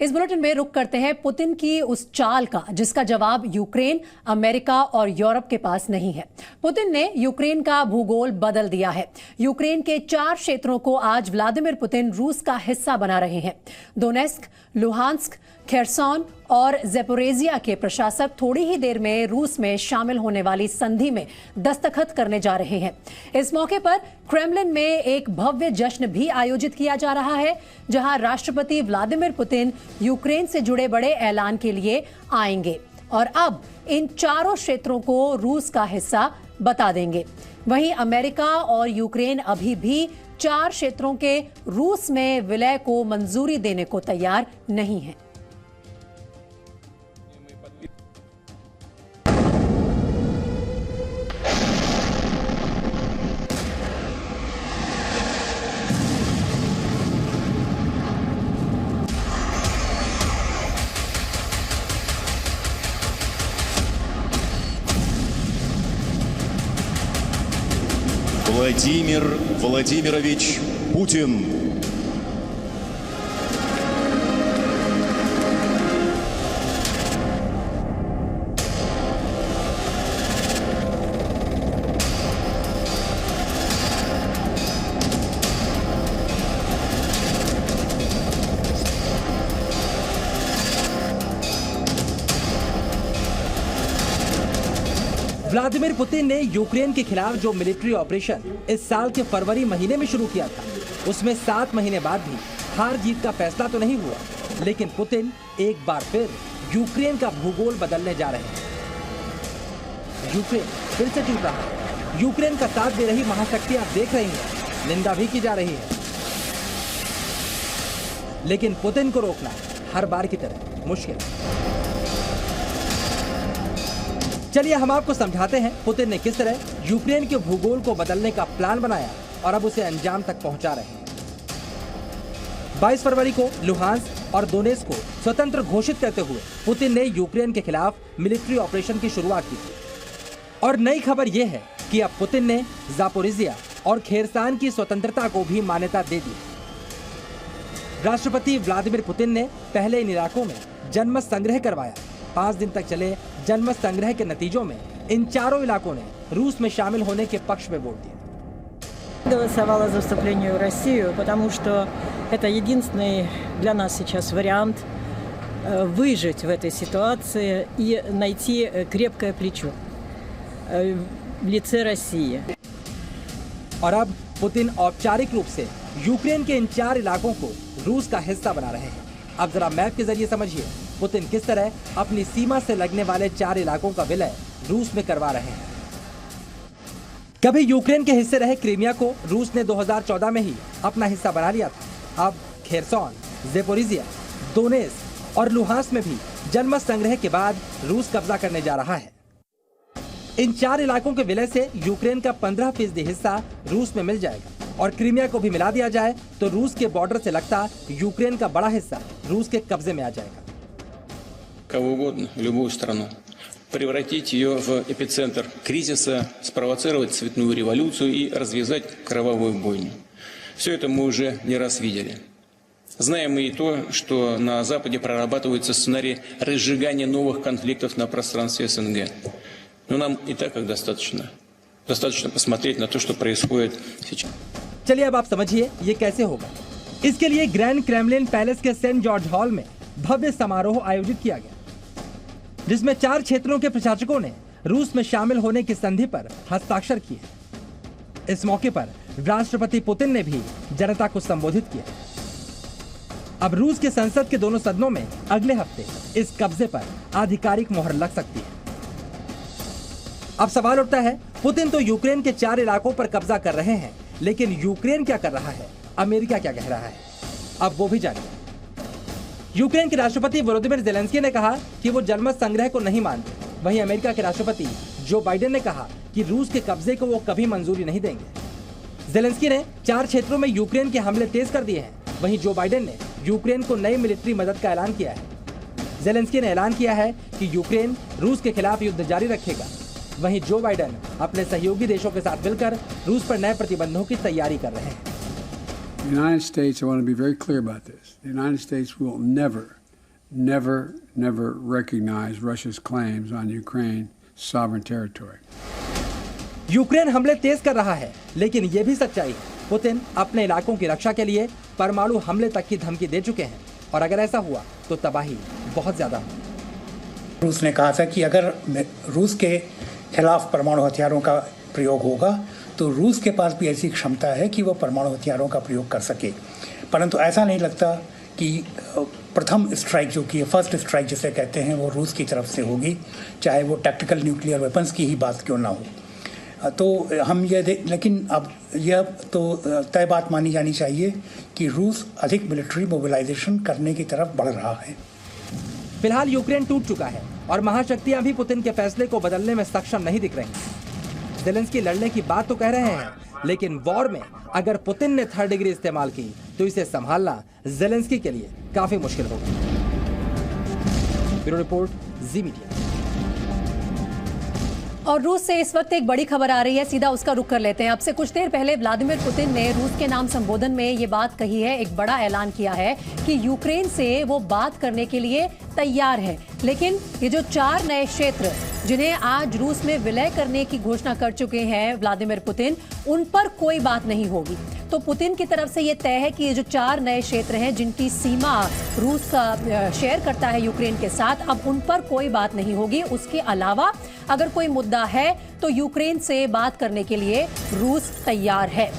इस बुलेटिन में रुक करते हैं पुतिन की उस चाल का जिसका जवाब यूक्रेन, अमेरिका और यूरोप के पास नहीं है। पुतिन ने यूक्रेन का भूगोल बदल दिया है। यूक्रेन के 4 क्षेत्रों को आज व्लादिमीर पुतिन रूस का हिस्सा बना रहे हैं। दोनेस्क, लुहांस्क, खेरसॉन और ज़ेपोरेजिया के प्रशासक थोड़ी ही देर में रूस में शामिल होने वाली संधि में दस्तखत करने जा रहे हैं। इस मौके पर क्रेमलिन में एक भव्य जश्न भी आयोजित किया जा रहा है, जहां राष्ट्रपति व्लादिमीर पुतिन यूक्रेन से जुड़े बड़े ऐलान के लिए आएंगे और अब इन 4 क्षेत्रों को रूस का हिस्सा बता देंगे। वहीं अमेरिका और यूक्रेन अभी भी 4 क्षेत्रों के रूस में विलय को मंजूरी देने को तैयार नहीं है। Владимир Владимирович Путин. व्लादिमीर पुतिन ने यूक्रेन के खिलाफ जो मिलिट्री ऑपरेशन इस साल के फरवरी महीने में शुरू किया था, उसमें 7 महीने बाद भी हार जीत का फैसला तो नहीं हुआ, लेकिन पुतिन एक बार फिर यूक्रेन का भूगोल बदलने जा रहे हैं। यूक्रेन फिर से टूट रहा है। यूक्रेन का साथ दे रही महाशक्ति आप देख रही हैं, निंदा भी की जा रही है, लेकिन पुतिन को रोकना हर बार की तरह मुश्किल। चलिए हम आपको समझाते हैं पुतिन ने किस तरह यूक्रेन के भूगोल को बदलने का प्लान बनाया और अब उसे अंजाम तक पहुंचा रहे हैं। 22 फरवरी को लुहांस्क और दोनेस्क को स्वतंत्र घोषित करते हुए पुतिन ने यूक्रेन के खिलाफ मिलिट्री ऑपरेशन की शुरुआत की थी। और नई खबर यह है कि अब पुतिन ने ज़ापोरिजिया और खेरसान की स्वतंत्रता को भी मान्यता दे दी। राष्ट्रपति व्लादिमीर पुतिन ने पहले इन इलाकों में जनमत संग्रह करवाया। 5 दिन तक चले जनमत संग्रह के नतीजों में इन 4 इलाकों ने रूस में शामिल होने के पक्ष में वोट दिया। Голосовала за вступление в Россию, потому что это единственный для нас сейчас вариант выжить в этой ситуации и найти крепкое плечо в лице России. और अब पुतिन औपचारिक रूप से यूक्रेन के इन 4 इलाकों को रूस का हिस्सा बना रहे हैं। अब जरा मैप के जरिए समझिए पुतिन किस तरह अपनी सीमा से लगने वाले 4 इलाकों का विलय रूस में करवा रहे हैं। कभी यूक्रेन के हिस्से रहे क्रीमिया को रूस ने 2014 में ही अपना हिस्सा बना लिया था। अब खेरसॉन, ज़ेपोरिजिया, दोनेस्क और लुहांस्क में भी जनमत संग्रह के बाद रूस कब्जा करने जा रहा है। इन 4 इलाकों के विलय से यूक्रेन का 15% हिस्सा रूस में मिल जाएगा और क्रीमिया को भी मिला दिया जाए तो रूस के बॉर्डर से लगता यूक्रेन का बड़ा हिस्सा रूस के कब्जे में आ जाएगा। Кого угодно, любую страну, превратить ее в эпицентр кризиса, спровоцировать цветную революцию и развязать кровавую бойню. Все это мы уже не раз видели. Знаем мы и то, что на Западе прорабатывается сценарий разжигания новых конфликтов на пространстве СНГ. Но нам и так как достаточно. Достаточно посмотреть на то, что происходит сейчас. चलिए अब आप समझिए ये कैसे होगा। इसके लिए ग्रैंड क्रेमलिन पैलेस के सेंट जॉर्ज हॉल में भव्य समारोह आयोजित किया गया, जिसमें 4 क्षेत्रों के प्रशासकों ने रूस में शामिल होने की संधि पर हस्ताक्षर किए। इस मौके पर राष्ट्रपति पुतिन ने भी जनता को संबोधित किया। अब रूस के संसद के दोनों सदनों में अगले हफ्ते इस कब्जे पर आधिकारिक मोहर लग सकती है। अब सवाल उठता है, पुतिन तो यूक्रेन के 4 इलाकों पर कब्जा कर रहे हैं, लेकिन यूक्रेन क्या कर रहा है, अमेरिका क्या कह रहा है, अब वो भी जानिए। यूक्रेन के राष्ट्रपति वोलोदिमीर ज़ेलेंस्की ने कहा कि वो जनमत संग्रह को नहीं मानते। वहीं अमेरिका के राष्ट्रपति जो बाइडेन ने कहा कि रूस के कब्जे को वो कभी मंजूरी नहीं देंगे। ज़ेलेंस्की ने 4 क्षेत्रों में यूक्रेन के हमले तेज कर दिए हैं। वहीं जो बाइडेन ने यूक्रेन को नई मिलिट्री मदद का ऐलान किया है। ज़ेलेंस्की ने ऐलान किया है कि यूक्रेन रूस के खिलाफ युद्ध जारी रखेगा। वहीं जो बाइडेन अपने सहयोगी देशों के साथ मिलकर रूस पर नए प्रतिबंधों की तैयारी कर रहे हैं। The United States, I want to be very clear about this. The United States will never never recognized Russia's claims on Ukraine's sovereign territory. Ukraine हमले तेज कर रहा है, लेकिन यह भी सच्चाई है पुतिन अपने इलाकों की रक्षा के लिए परमाणु हमले तक की धमकी दे चुके हैं, और अगर ऐसा हुआ तो तबाही बहुत ज्यादा होगी। रूस ने कहा था कि अगर रूस के खिलाफ परमाणु हथियारों का प्रयोग होगा तो रूस के पास भी ऐसी क्षमता है कि वो परमाणु हथियारों का प्रयोग कर सके, परंतु ऐसा नहीं लगता कि प्रथम स्ट्राइक जो कि फर्स्ट स्ट्राइक जिसे कहते हैं वो रूस की तरफ से होगी, चाहे वो टैक्टिकल न्यूक्लियर वेपन्स की ही बात क्यों ना हो। तो हम लेकिन अब यह तो तय बात मानी जानी चाहिए कि रूस अधिक मिलिट्री मोबिलाइजेशन करने की तरफ बढ़ रहा है। फिलहाल यूक्रेन टूट चुका है और महाशक्तियां भी पुतिन के फैसले को बदलने में सक्षम नहीं दिख रही। ज़ेलेंस्की लड़ने की बात तो कह रहे हैं, लेकिन वॉर में अगर पुतिन ने थर्ड डिग्री इस्तेमाल की तो इसे संभालना ज़ेलेंस्की के लिए काफी मुश्किल होगा। ब्यूरो रिपोर्ट, जी मीडिया। और रूस से इस वक्त एक बड़ी खबर आ रही है, सीधा उसका रुख कर लेते हैं। अब से कुछ देर पहले व्लादिमीर पुतिन ने रूस के नाम संबोधन में ये बात कही है, एक बड़ा ऐलान किया है कि यूक्रेन से वो बात करने के लिए तैयार है, लेकिन ये जो 4 नए क्षेत्र जिन्हें आज रूस में विलय करने की घोषणा कर चुके हैं व्लादिमीर पुतिन, उन पर कोई बात नहीं होगी। तो पुतिन की तरफ से ये तय है कि ये जो 4 नए क्षेत्र हैं जिनकी सीमा रूस शेयर करता है यूक्रेन के साथ, अब उन पर कोई बात नहीं होगी। उसके अलावा अगर कोई मुद्दा है तो यूक्रेन से बात करने के लिए रूस तैयार है।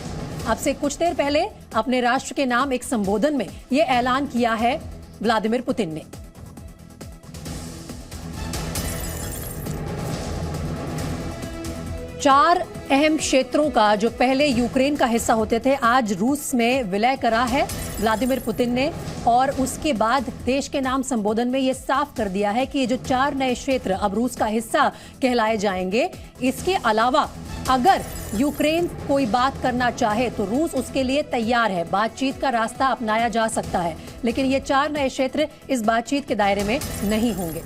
अब से कुछ देर पहले अपने राष्ट्र के नाम एक संबोधन में ये ऐलान किया है व्लादिमीर पुतिन ने। चार अहम क्षेत्रों का जो पहले यूक्रेन का हिस्सा होते थे, आज रूस में विलय करा है व्लादिमीर पुतिन ने, और उसके बाद देश के नाम संबोधन में ये साफ कर दिया है कि ये जो 4 नए क्षेत्र अब रूस का हिस्सा कहलाए जाएंगे। इसके अलावा अगर यूक्रेन कोई बात करना चाहे तो रूस उसके लिए तैयार है, बातचीत का रास्ता अपनाया जा सकता है, लेकिन ये 4 नए क्षेत्र इस बातचीत के दायरे में नहीं होंगे।